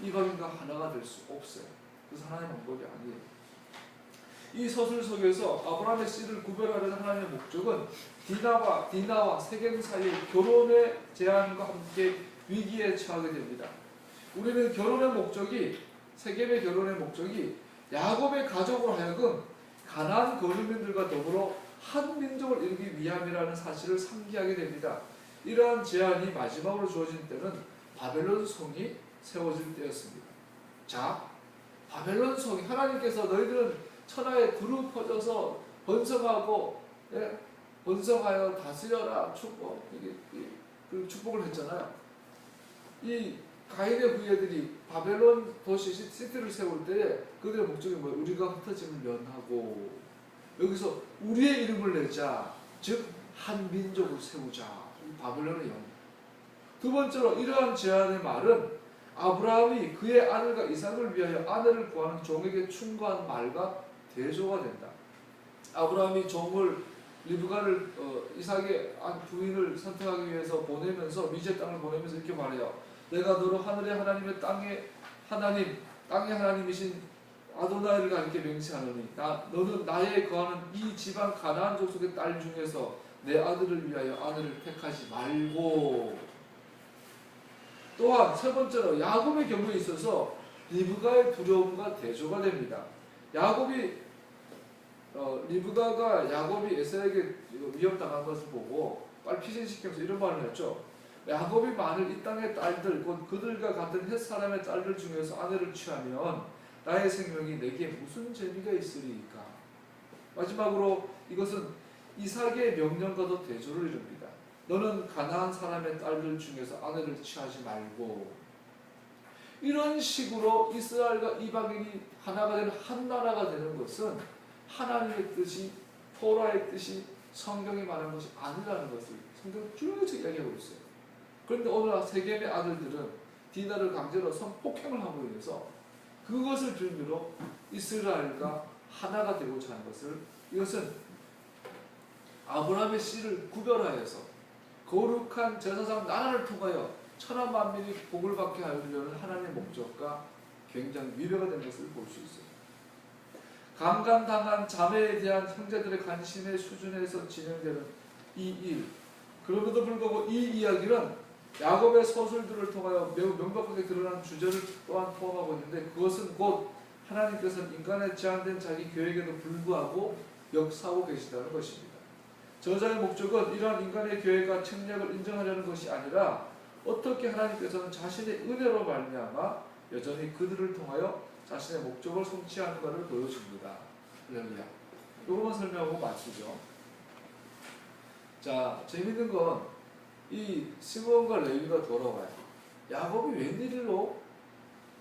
이방인과 하나가 될 수 없어요. 그래서 하나님의 방법이 아니에요. 이 서술 속에서 아브라함의 씨를 구별하려는 하나님의 목적은 디나와 세겜 사이의 결혼의 제한과 함께 위기에 처하게 됩니다. 우리는 세겜의 결혼의 목적이 야곱의 가족으로 하여금 가나안 거류민들과 더불어 한 민족을 이루기 위함이라는 사실을 상기하게 됩니다. 이러한 제안이 마지막으로 주어진 때는 바벨론 성이 세워질 때였습니다. 자, 바벨론 성이 하나님께서 너희들은 천하에 두루 퍼져서 번성하고 번성하여 다스려라 그 축복을 했잖아요. 이 가인의 후예들이 바벨론 도시 시티를 세울 때에 그들의 목적이 뭐예요? 우리가 흩어짐을 면하고 여기서 우리의 이름을 내자. 즉 한 민족을 세우자. 바벨론의 영. 두 번째로 이러한 제안의 말은 아브라함이 그의 아들과 이삭을 위하여 아내를 구하는 종에게 충고한 말과 대조가 된다. 아브라함이 종을 리브가를 이삭의 부인을 선택하기 위해서 보내면서 미제 땅을 보내면서 이렇게 말해요. 내가 너로 하늘의 하나님의 땅의 하나님이신 아도나이를 가리켜 맹세하노니 너는 나의 거하는 이 지방 가나안 족속의 딸 중에서 내 아들을 위하여 아내를 택하지 말고. 또한 세 번째로 야곱의 경우에 있어서 리브가의 두려움과 대조가 됩니다. 리브가가 야곱이 에사에게 위협당한 것을 보고 빨리 피신시키면서 이런 말을 했죠. 야곱이 만일 이 땅의 딸들 곧 그들과 같은 헷 사람의 딸들 중에서 아내를 취하면 나의 생명이 내게 무슨 재미가 있으리까. 마지막으로 이것은 이삭의 명령과도 대조를 이룹니다. 너는 가나안 사람의 딸들 중에서 아내를 취하지 말고. 이런 식으로 이스라엘과 이방인이 하나가 되는 한 나라가 되는 것은 하나님의 뜻이 토라의 뜻이 성경에 말하는 것이 아니라는 것을 성경은 쭉 이야기하고 있어요. 그런데 오늘 세겜의 아들들은 디나를 강제로 성폭행을 함으로 인해서 그것을 빌미로 이스라엘과 하나가 되고자 하는 것을, 이것은 아브라함의 씨를 구별하여서 거룩한 제사장 나라를 통하여 천하 만민이 복을 받게 하려는 하나님의 목적과 굉장히 위배가 된 것을 볼 수 있어요. 강간당한 자매에 대한 형제들의 관심의 수준에서 진행되는 이 일, 그럼에도 불구하고 이 이야기는 야곱의 서술들을 통하여 매우 명백하게 드러난 주제를 또한 포함하고 있는데 그것은 곧 하나님께서는 인간의 제한된 자기 계획에도 불구하고 역사하고 계시다는 것입니다. 저자의 목적은 이러한 인간의 계획과 책략을 인정하려는 것이 아니라 어떻게 하나님께서는 자신의 은혜로 말미암아 여전히 그들을 통하여 자신의 목적을 성취하는가를 보여줍니다. 할렐루야. 이것만 설명하고 마치죠. 자, 재밌는 건 이 시므온과 레위가 돌아와요. 야곱이 웬일로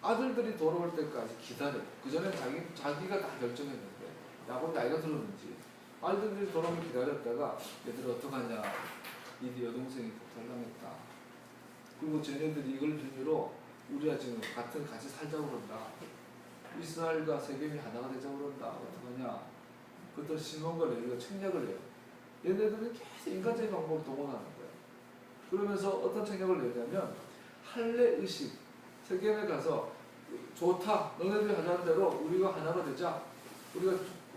아들들이 돌아올 때까지 기다려요. 그 전에 자기가 다 결정했는데 야곱이 나이가 들었는지 아들들이 돌아오면 기다렸다가 얘들 어떡하냐, 이 여동생이 폭탈당했다. 그리고 쟤네들이 이걸 빌미로 우리가 지금 같이 살자고 그런다. 이스라엘과 세겜이 하나가 되자고 그런다. 어떡하냐. 그때 시므온과 레위가 책략을 해요. 얘네들은 계속 인간적인 방법을 동원하는 거예요. 그러면서 어떤 책략을 내냐면 할례의식, 세겜에 가서 좋다, 너네들이 하자는 대로 우리가 하나가 되자. 우리가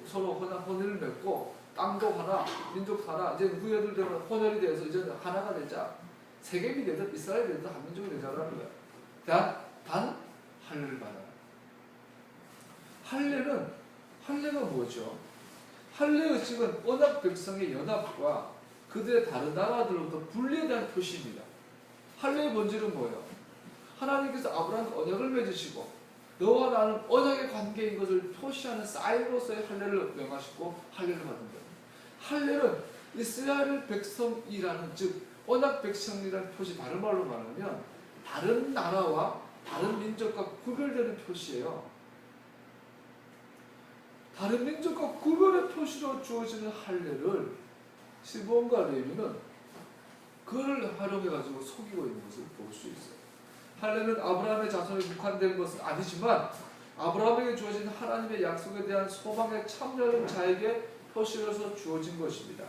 서로 혼인을 맺고 땅도 하나, 민족 하나, 이제 후예들 되면 혼혈이 돼서 이제 하나가 되자. 세겜이 되든 이스라엘이 되든 한 민족이 되자라는 거예요. 단 할례를 받아요. 할례가 뭐죠? 할례의식은 언약 백성의 연합과 그들의 다른 나라들로부터 분리에 대한 표시입니다. 할례의 본질은 뭐예요? 하나님께서 아브라함과 언약을 맺으시고 너와 나는 언약의 관계인 것을 표시하는 사인으로서의 할례를 명하시고 할례를 받은 거예요. 할례는 이스라엘 백성이라는, 즉 언약 백성이라는 표시, 다른 말로 말하면 다른 나라와 다른 민족과 구별되는 표시예요. 다른 민족과 구별의 표시로 주어지는 할례를 시므온과 레위는 그걸 활용해가지고 속이고 있는 것을 볼 수 있어요. 할례는 아브라함의 자손에 국한된 것은 아니지만 아브라함에게 주어진 하나님의 약속에 대한 소망에 참여하는 자에게 표시로서 주어진 것입니다.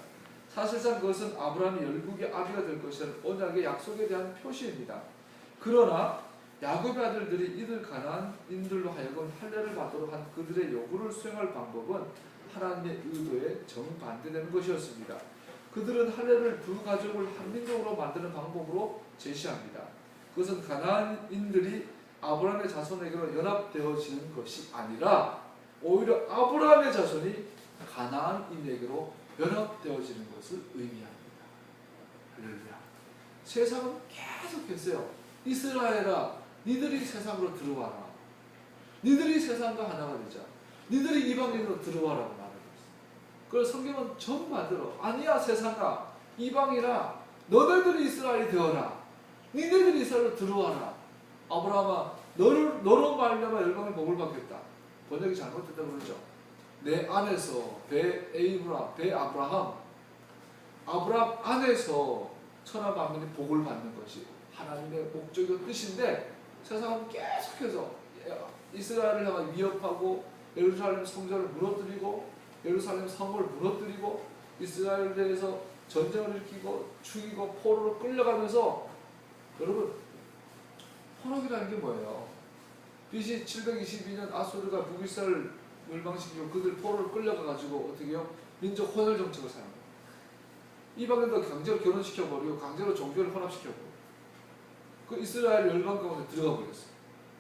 사실상 그것은 아브라함이 열국의 아비가 될 것이라는 언약의 약속에 대한 표시입니다. 그러나 야곱의 아들들이 이들 가나안인들로 하여금 할례를 받도록 한 그들의 요구를 수행할 방법은 하나님의 의도에 정반대되는 것이었습니다. 그들은 할례를 두 가족을 한 민족으로 만드는 방법으로 제시합니다. 그것은 가나안인들이 아브라함의 자손에게로 연합되어지는 것이 아니라 오히려 아브라함의 자손이 가나안인에게로 연합되어지는 것을 의미합니다. 할렐루야. 세상은 계속했어요. 이스라엘아, 니들이 세상으로 들어와라. 니들이 세상과 하나가 되자. 니들이 이방인으로 들어와라고 말하고 있어요. 그래서 성경은 정반대로 아니야 세상아, 이방이나 너네들이 이스라엘이 되어라. 니네들이 이스라엘로 들어와라. 아브라함아, 너로 말미암아 열방의 복을 받겠다. 번역이 잘못됐다고 그러죠. 내 안에서 배 아브라함 안에서 천하 만민이 복을 받는 것이 하나님의 목적이고 뜻인데 세상은 계속해서 이스라엘을 향해 위협하고 예루살렘 성전을 무너뜨리고 예루살렘 성을 무너뜨리고 이스라엘에 대해서 전쟁을 일으키고 죽이고 포로로 끌려가면서, 여러분 포로기라는 게 뭐예요? BC 722년 아수르가 북이스라엘을 멸망시키고 그들 포로를 끌려가가지고 어떻게 해요? 민족 혼혈 정책을 사용해요. 이방인들 강제로 결혼시켜버리고 강제로 종교를 혼합시켜버리고 그 이스라엘 열방 가운데 들어가 버렸어요.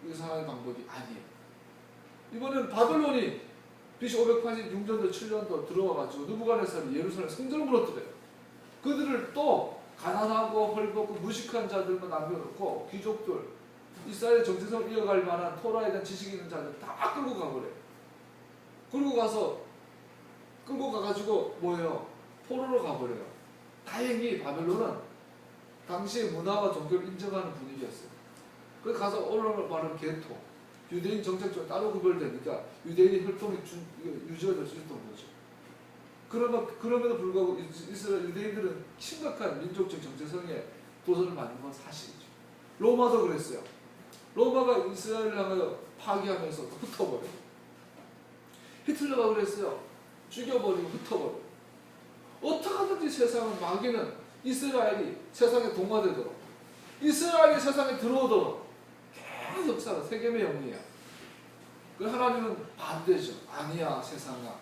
이게 하나의 방법이 아니에요. 이번엔 바벨론이 BC 586년도 7년도 들어와가지고 느부갓네살이 예루살렘 성전을 무너뜨려요. 그들을 또 가난하고 헐벗고 무식한 자들만 남겨놓고 귀족들, 이스라엘의 정체성을 이어갈 만한 토라에 대한 지식이 있는 자들 다 끌고 가버려요. 끌고 가가지고 뭐예요? 포로로 가버려요. 다행히 바벨론은 당시의 문화와 종교를 인정하는 분위기였어요. 그래서 가서 오늘 말하는 개토, 유대인 정책적으로 따로 구별되니까 유대인의 혈통이 유지가 될 수 있던 거죠. 그럼에도 불구하고 이스라엘 유대인들은 심각한 민족적 정체성에 도전을 받는 건 사실이죠. 로마도 그랬어요. 로마가 이스라엘을 향하여 파괴하면서 흩어버려요. 히틀러가 그랬어요. 죽여버리고 흩어버려요. 어떻게든지 세상은 마귀는 이스라엘이 세상에 동화되도록, 이스라엘이 세상에 들어오도록 계속 역사가 세겜의 영리야. 하나님은 반대죠. 아니야 세상아,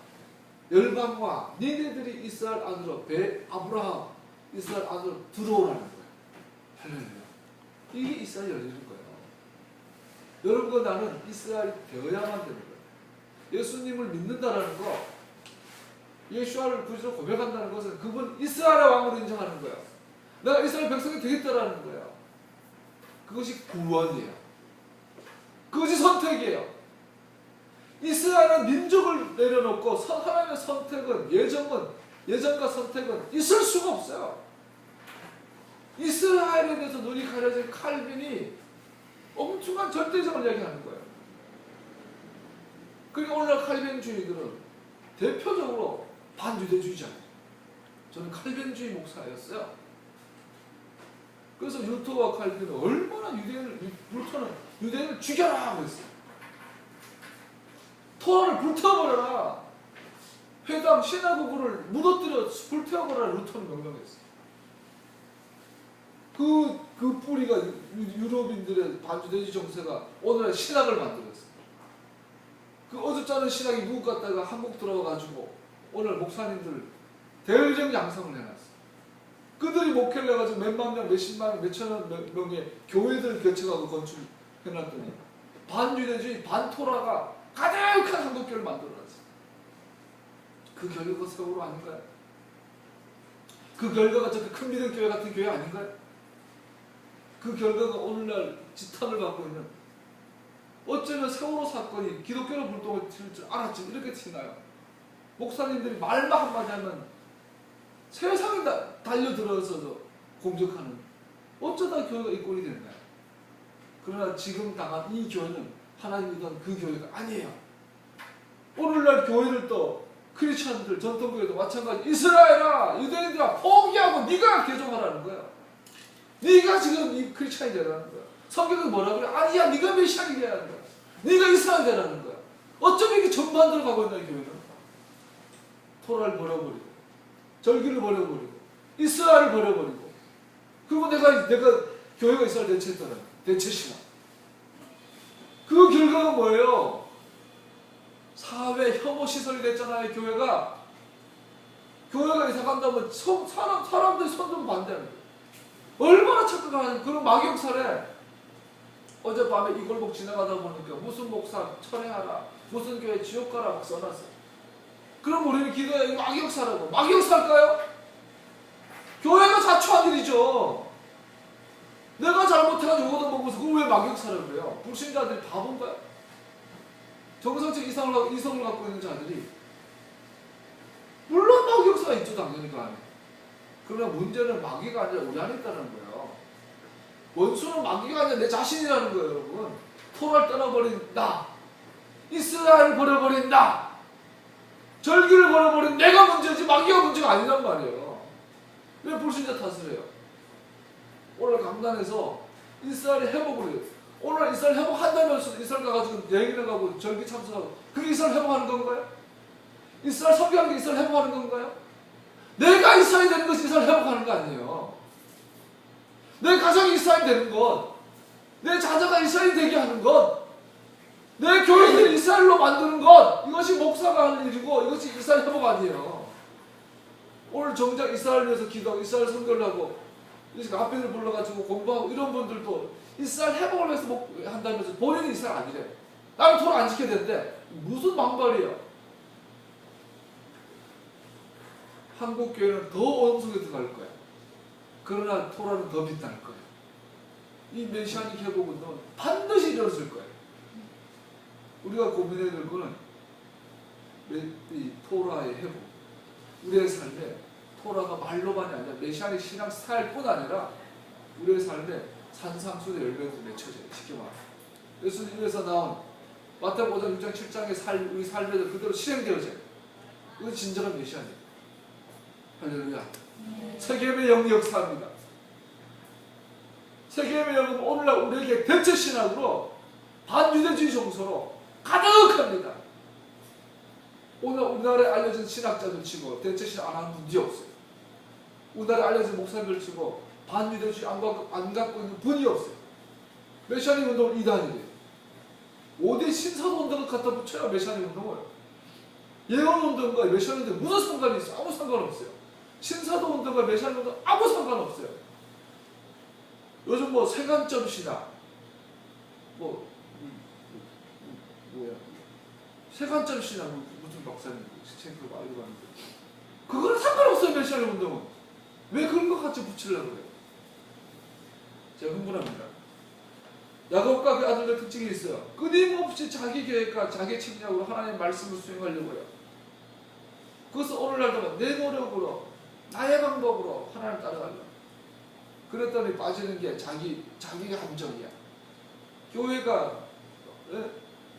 열방과 니네들이 이스라엘 안으로 아브라함 이스라엘 안으로 들어오라는 거야. 할렐루야. 이게 이스라엘 열리는 거예요. 여러분과 나는 이스라엘이 되어야만 되는 거예요. 예수님을 믿는다라는 거, 예수와를 구주로 고백한다는 것은 그분 이스라엘의 왕으로 인정하는 거예요. 내가 이스라엘 백성이 되겠다라는 거예요. 그것이 구원이에요. 그것이 선택이에요. 이스라엘은 민족을 내려놓고 하나님의 선택은, 예정과 선택은 있을 수가 없어요. 이스라엘에 대해서 눈이 가려진 칼빈이 엄청난 절대적을 얘기하는 거예요. 그러니까 오늘날 칼빈주의들은 대표적으로 반유대주의자예요. 저는 칼빈주의 목사였어요. 그래서 루터와 칼빈은 얼마나 루터는 유대인을 죽여라 하고 했어요. 토라를 불태워버려라. 회당 시나고그를 무너뜨려 불태워버려라. 루터는 명령했어요. 그 뿌리가 유럽인들의 반주대주의 정세가 오늘날 신학을 만들었어요. 그 어줍잖은 신학이 미국 갔다가 한국 들어와가지고 오늘 목사님들 대외적 양성을 해놨어요. 그들이 목회를 해가지고 몇만 명, 몇십만 명, 몇천만 명의 교회들을 개척하고 건축해놨더니 반유대주의, 반토라가 가득한 한국교회를 만들어놨어요. 그 결과가 세월호 아닌가요? 그 결과가 저렇게 큰 믿음교회 같은 교회 아닌가요? 그 결과가 오늘날 지탄을 받고 있는, 어쩌면 세월호 사건이 기독교로 불똥을 튈 줄 알았지만 이렇게 튀나요? 목사님들이 말만 한마디 하면 세상에 달려들어서도 공격하는, 어쩌다 교회가 이 꼴이 됐나요? 그러나 지금 당한 이 교회는 하나님이던 그 교회가 아니에요. 오늘날 교회를 또 크리스천들, 전통교회도 마찬가지, 이스라엘아, 유대인들아 포기하고 네가 개종하라는 거야. 네가 지금 이 크리스천이 되라는 거야. 성경은 뭐라 그래? 아니야, 네가 메시아이 되라는 거야. 네가 이스라엘 되라는 거야. 어쩜 이렇게 전반 들어가고 있나, 이 교회는? 토라를 버려버리고, 절기를 버려버리고, 이스라엘을 버려버리고, 그리고 내가 교회가 이스라엘 대체했더라. 대체시나. 그 결과가 뭐예요? 사회 혐오 시설이 됐잖아요. 교회가 이사 간다면 사람들이 선전 반대하는 거예요. 얼마나 착각하는 그런 막역살에, 어젯밤에 이골목 지나가다 보니까 무슨 목사 철회하라, 무슨 교회 지옥 가라 막 써놨어요. 그럼 우리는 기도해, 이거 막역사라고. 막역살까요? 교회가 자초한 일이죠. 내가 잘못해가지고 요거도 먹으면서 그걸 왜 막역사라고 그래요? 불신자들이 바본가요? 정상적 이성을 갖고 있는 자들이, 물론 막역사가 있죠, 당연히 그 안에. 그러나 문제는 마귀가 아니라 우리 안에 있다는 거예요. 원수는 마귀가 아니라 내 자신이라는 거예요, 여러분. 토라를 떠나버린 나, 이스라엘을 버려버린 나, 절기를 버려버린 내가 문제지 마귀가 문제가 아니란 말이에요. 왜 불신자 탓을 해요? 오늘 강단에서 이스라엘의 회복을 해요. 오늘 이스라엘 회복한다면서 이스라엘 가가지고 여행을 가고 절기 참석하고, 그게 이스라엘 회복하는 건가요? 이스라엘 설교하는 게 이스라엘 회복하는 건가요? 내가 이스라엘 되는 것이 이스라엘 회복하는 거 아니에요. 내 가정이 이스라엘 되는 것, 내 자녀가 이스라엘 되게 하는 것, 내 교회들을 이스라엘로 만드는 것, 이것이 목사가 하는 일이고 이것이 이스라엘 회복 아니에요. 오늘 정작 이스라엘 위해서 기도하고 이스라엘 선교를 하고 앞에를 불러가지고 공부하고 이런 분들도 이스라엘 회복을 위해서 한다면서 본인이 이스라엘 아니래. 나는 토라 안 지켜야 되는데 무슨 망발이에요. 한국 교회는 더 어둠 속에 들어갈 거야. 그러나 토라는 더 빛날 거야. 이 메시아닉 회복운동은 반드시 이루어질 거예요. 우리가 고민해야 될 거는 이 토라의 회복. 우리의 삶에 토라가 말로만이 아니라 메시아닉 신앙 스타일뿐 아니라 우리의 삶에 산상수의 열매로 맺혀져요. 쉽게 말하면. 예수님에서 나온 마태복음 6장 7장의 우리 삶에도 그대로 실행되어져요. 이건 진정한 메시아닉. 할렐루야. 세계의 영이 역사합니다. 세계의 영은 오늘날 우리에게 대체 신학으로 반유대주의 정서로 가득합니다. 오늘 우리나라에 알려진 신학자들 치고 대체 신학 안 하는 분이 없어요. 우리나라에 알려진 목사님들 치고 반유대주의 안 갖고 있는 분이 없어요. 메시아닉 운동은 이단이래요. 5대 신사도 운동을 갖다 붙여야 메시아닉 운동을. 예언 운동과 메시아닉 운동 무슨 상관이 있어요? 아무 상관없어요. 신사도 운동과 메시아닉 운동 아무 상관없어요. 요즘 뭐 세관점 신학, 뭐야 세관점 신앙 무슨 박사님 시청크 말도 안 돼. 그거는 상관없어요. 메시아의 운동은. 왜 그런 것 같이 붙이려고 그래요? 제가 흥분합니다. 야곱과 그 아들의 특징이 있어요. 끊임없이 자기 계획과 자기 책략으로 하나님의 말씀을 수행하려고 해요. 그것을 오늘날도 내 노력으로 나의 방법으로 하나님을 따라가려고. 그랬더니 빠지는 게 자기가 함정이야. 교회가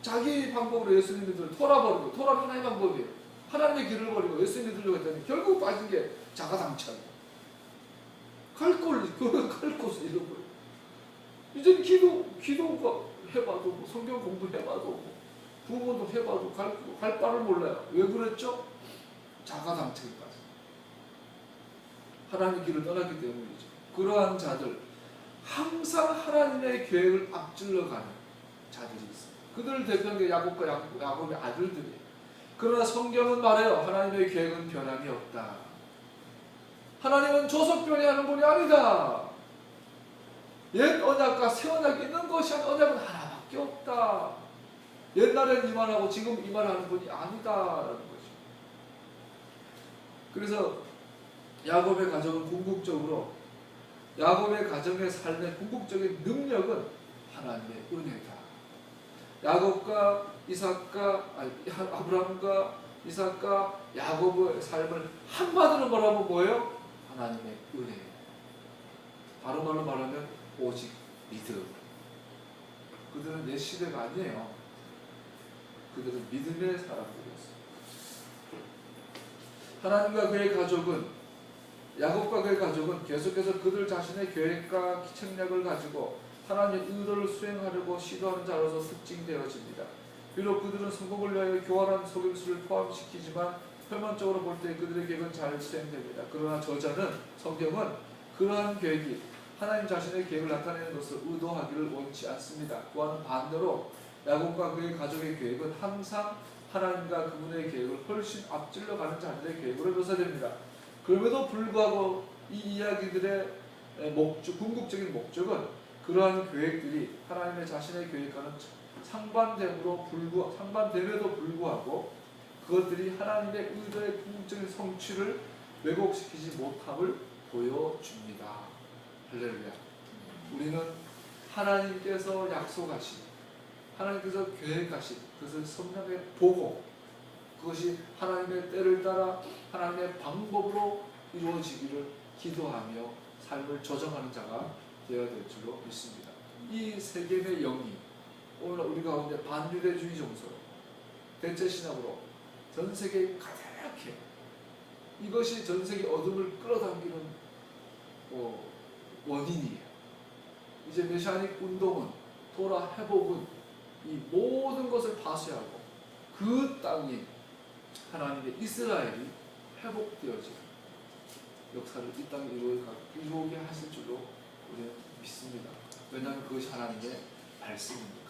자기 방법으로 예수 믿는 토라 버리고, 토라는 하나님의 방법이에요. 하나님의 길을 버리고 예수 믿으려고 했더니 결국 빠진 게 자가당착이야. 갈 곳을 잃어버려. 이젠 기도가 해봐도, 뭐 성경 공부해봐도, 뭐 부모도 해봐도 갈 바를 몰라요. 왜 그랬죠? 자가당착이 빠져. 하나님의 길을 떠났기 때문이죠. 그러한 자들, 항상 하나님의 계획을 앞질러 가는 자들이 있습니다. 그들을 대표하는 게 야곱과 야곱의 아들들이에요. 그러나 성경은 말해요. 하나님의 계획은 변함이 없다. 하나님은 조석변이하는 분이 아니다. 옛 언약과 새 언약이 있는 것이 아니라 언약은 하나밖에 없다. 옛날엔 이 말하고 지금 이 말하는 분이 아니다라는 거죠. 그래서 야곱의 가정은 궁극적으로 야곱의 가정의 삶의 궁극적인 능력은 하나님의 은혜다. 야곱과 아브라함과 이삭과 야곱의 삶을 한마디로 말하면 뭐예요? 하나님의 은혜. 바로 말로 말하면 오직 믿음. 그들은 내 시대가 아니에요. 그들은 믿음의 사람들이었어요. 하나님과 그의 가족은, 야곱과 그의 가족은 계속해서 그들 자신의 계획과 책략을 가지고 하나님의 의도를 수행하려고 시도하는 자로서 특징되어집니다. 비록 그들은 성공을 위하여 교활한 속임수를 포함시키지만 표면적으로 볼 때 그들의 계획은 잘 수행됩니다. 그러나 저자는, 성경은 그러한 계획이 하나님 자신의 계획을 나타내는 것을 의도하기를 원치 않습니다. 또한 반대로 야곱과 그의 가족의 계획은 항상 하나님과 그분의 계획을 훨씬 앞질러 가는 자들의 계획으로 묘사됩니다. 그럼에도 불구하고 이 이야기들의 궁극적인 목적은 그러한 계획들이 하나님의 자신의 계획과는 상반됨에도 불구하고 그것들이 하나님의 의도의 궁극적인 성취를 왜곡시키지 못함을 보여줍니다. 할렐루야. 우리는 하나님께서 약속하신, 하나님께서 계획하신 그것을 성령에 보고 그것이 하나님의 때를 따라 하나님의 방법으로 이루어지기를 기도하며 삶을 조정하는 자가 되어야 될 줄로 믿습니다. 이 세 개의 영이 오늘 우리 가운데 반유대주의 정서로, 대체신학으로 전 세계에 가득해. 이것이 전 세계 어둠을 끌어당기는 원인이에요. 이제 메시아닉 운동은, 토라 회복은 이 모든 것을 파쇄하고 그 땅이 하나님의 이스라엘이 회복되어지는 역사를 이 땅에 이루게 하실 줄로 우리는 믿습니다. 왜냐하면 그것이 하나님의 말씀이니까.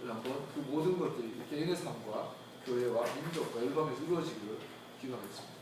한번 그 모든 것들이 개인의 삶과 교회와 민족과 열방에서 이루어지기를 기도하겠습니다.